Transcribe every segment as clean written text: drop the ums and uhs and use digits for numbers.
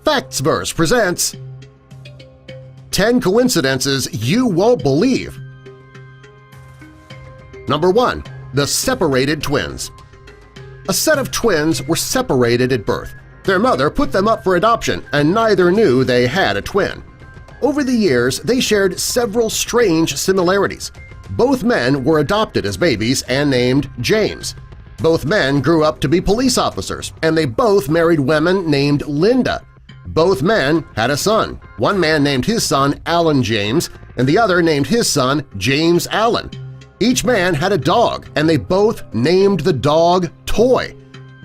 Factsverse presents 10 Coincidences You Won't Believe. Number 1. The Separated Twins. A set of twins were separated at birth. Their mother put them up for adoption, and neither knew they had a twin. Over the years, they shared several strange similarities. Both men were adopted as babies and named James. Both men grew up to be police officers, and they both married women named Linda. Both men had a son. One man named his son Alan James, and the other named his son James Allen. Each man had a dog, and they both named the dog Toy.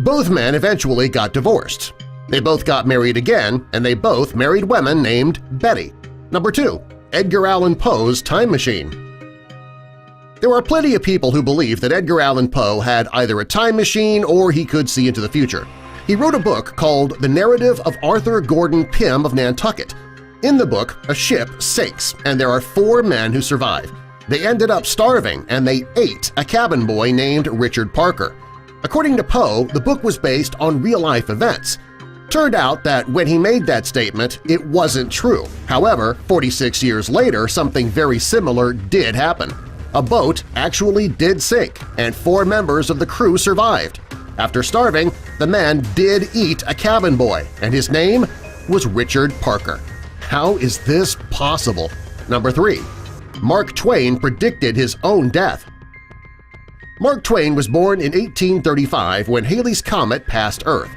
Both men eventually got divorced. They both got married again, and they both married women named Betty. Number 2. Edgar Allan Poe's Time Machine. There are plenty of people who believe that Edgar Allan Poe had either a time machine or he could see into the future. He wrote a book called The Narrative of Arthur Gordon Pym of Nantucket. In the book, a ship sinks, and there are 4 men who survive. They ended up starving, and they ate a cabin boy named Richard Parker. According to Poe, the book was based on real-life events. Turned out that when he made that statement, it wasn't true. However, 46 years later, something very similar did happen. A boat actually did sink, and 4 members of the crew survived. After starving, the man did eat a cabin boy, and his name was Richard Parker. How is this possible? Number 3. Mark Twain predicted his own death. Mark Twain was born in 1835 when Halley's Comet passed Earth.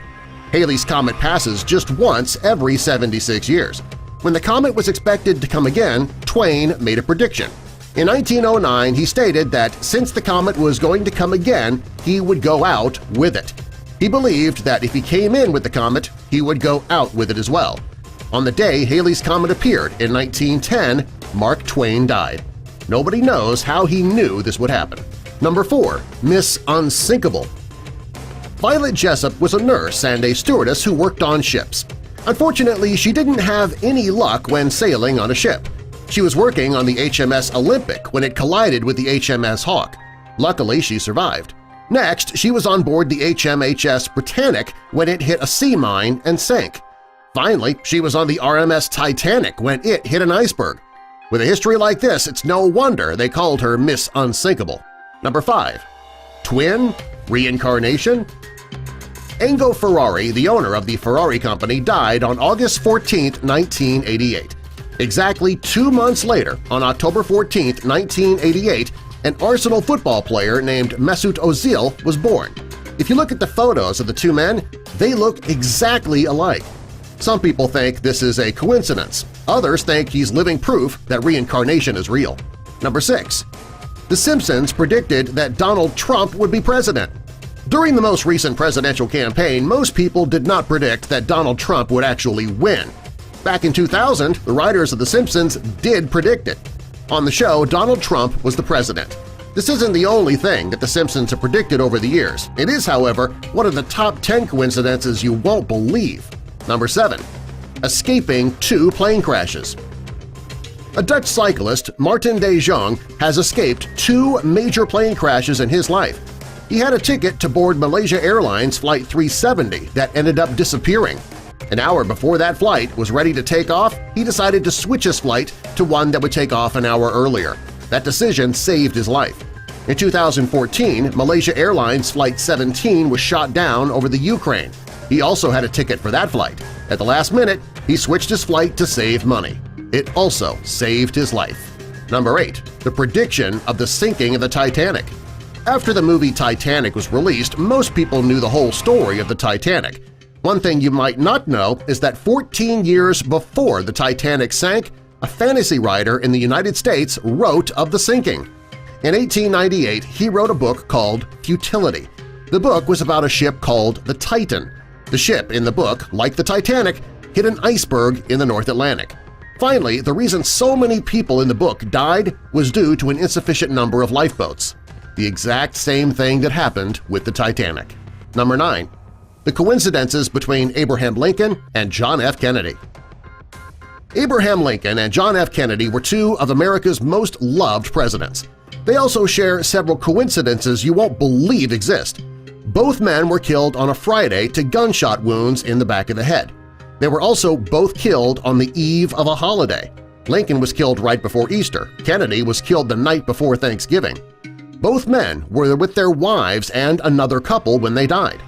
Halley's Comet passes just once every 76 years. When the comet was expected to come again, Twain made a prediction. In 1909, he stated that since the comet was going to come again, he would go out with it. He believed that if he came in with the comet, he would go out with it as well. On the day Halley's Comet appeared in 1910, Mark Twain died. Nobody knows how he knew this would happen. Number 4. Miss Unsinkable. Violet Jessup was a nurse and a stewardess who worked on ships. Unfortunately, she didn't have any luck when sailing on a ship. She was working on the HMS Olympic when it collided with the HMS Hawk. Luckily, she survived. Next, she was on board the HMHS Britannic when it hit a sea mine and sank. Finally, she was on the RMS Titanic when it hit an iceberg. With a history like this, it's no wonder they called her Miss Unsinkable. Number 5. Twin? Reincarnation? Enzo Ferrari, the owner of the Ferrari Company, died on August 14, 1988. Exactly 2 months later, on October 14, 1988, an Arsenal football player named Mesut Ozil was born. If you look at the photos of the 2 men, they look exactly alike. Some people think this is a coincidence. Others think he's living proof that reincarnation is real. Number 6. The Simpsons predicted that Donald Trump would be president. During the most recent presidential campaign, most people did not predict that Donald Trump would actually win. Back in 2000, the writers of The Simpsons did predict it. On the show, Donald Trump was the president. This isn't the only thing that The Simpsons have predicted over the years. It is, however, one of the top 10 coincidences you won't believe. Number 7. Escaping 2 plane crashes. A Dutch cyclist, Martin de Jong, has escaped 2 major plane crashes in his life. He had a ticket to board Malaysia Airlines Flight 370 that ended up disappearing. An hour before that flight was ready to take off, he decided to switch his flight to one that would take off an hour earlier. That decision saved his life. In 2014, Malaysia Airlines Flight 17 was shot down over the Ukraine. He also had a ticket for that flight. At the last minute, he switched his flight to save money. It also saved his life. Number 8. The prediction of the sinking of the Titanic. After the movie Titanic was released, most people knew the whole story of the Titanic. One thing you might not know is that 14 years before the Titanic sank, a fantasy writer in the United States wrote of the sinking. In 1898, he wrote a book called Futility. The book was about a ship called the Titan. The ship in the book, like the Titanic, hit an iceberg in the North Atlantic. Finally, the reason so many people in the book died was due to an insufficient number of lifeboats. The exact same thing that happened with the Titanic. Number 9. The coincidences between Abraham Lincoln and John F. Kennedy. Abraham Lincoln and John F. Kennedy were 2 of America's most loved presidents. They also share several coincidences you won't believe exist. Both men were killed on a Friday to gunshot wounds in the back of the head. They were also both killed on the eve of a holiday. Lincoln was killed right before Easter. Kennedy was killed the night before Thanksgiving. Both men were with their wives and another couple when they died.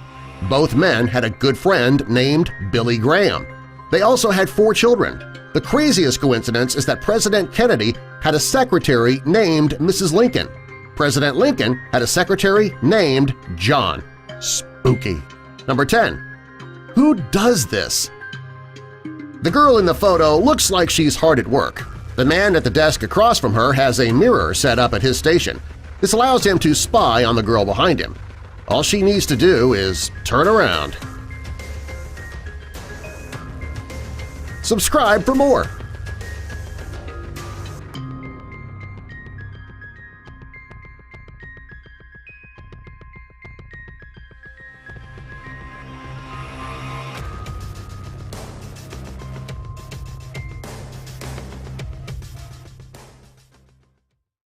Both men had a good friend named Billy Graham. They also had 4 children. The craziest coincidence is that President Kennedy had a secretary named Mrs. Lincoln. President Lincoln had a secretary named John. Spooky. Number 10. Who does this? The girl in the photo looks like she's hard at work. The man at the desk across from her has a mirror set up at his station. This allows him to spy on the girl behind him. All she needs to do is turn around. Subscribe for more!